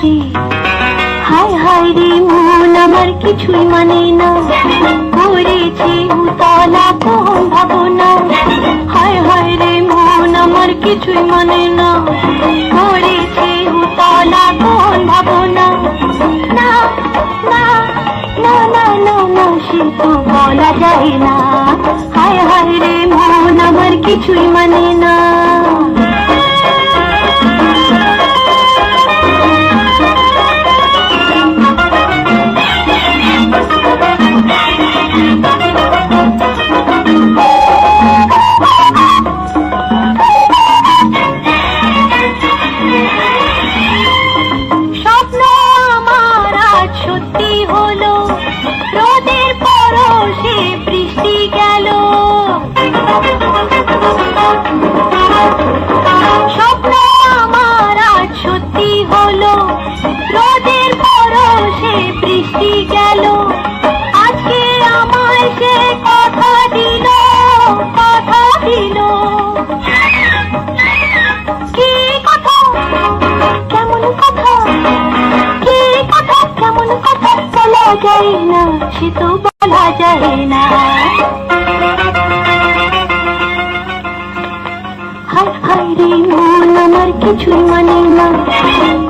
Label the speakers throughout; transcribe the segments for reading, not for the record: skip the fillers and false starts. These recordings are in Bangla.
Speaker 1: রে, হায় হায় রে মন আমার কিছুই মানে না, করেছে উতলা কোন ভাবনা। হায় হায় রে মন আমার কিছুই মানে না, করেছে উতলা কোন ভাবনা। না না না না না না সে তো বলা যায় না, হায় হায় রে মন আমার কিছুই মানে না। যায় না সে তো বলা যায় না, হায় হায় রে মন আমার কিছুই মানে না,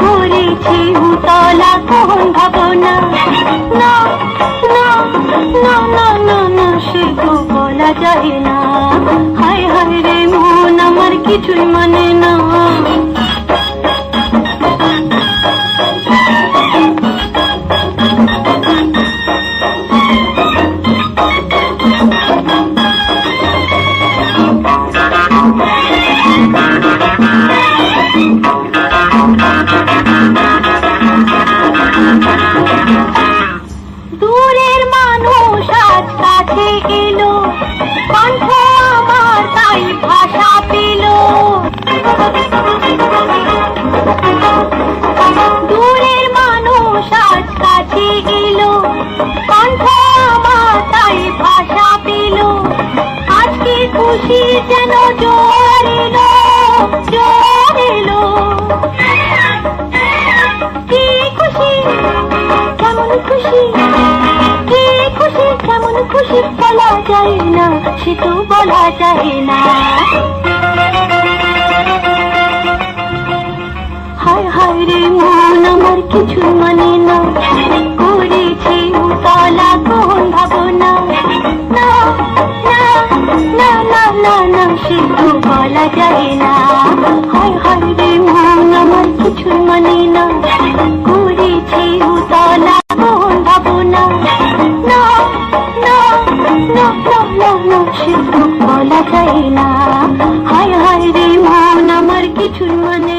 Speaker 1: করেছে উতলা কোন ভাবনা। না না না না না না সে তো বলা যায় না, হায় হায় রে মন আমার কিছুই মানে না। দূরের মানুষ আজ কাছে এলো, কণ্ঠ আমার তাই ভাষা পেল। দূরের মানুষ আজ কাছে এলো, কণ্ঠ আমার তাই ভাষা পেল। আজকে খুশি যেন জোর এলো, জোর এলো। কি খুশি কেমন খুশি, কি খুশি কেমন খুশি বলা যায় না সে তো বলা যায় না, হায় হায় রে মন আমার কিছু মানে না, করেছে উতলা কোন ভাবনা। না না না না না না সে তো বলা যায় না, হায় হায় রে মন আমার কিছু মানে না, করেছে উতলা কোন ভাবনা। না না না না না না সে তো বলা যায় না, হায় হায় রে মন আমার কিছু মানে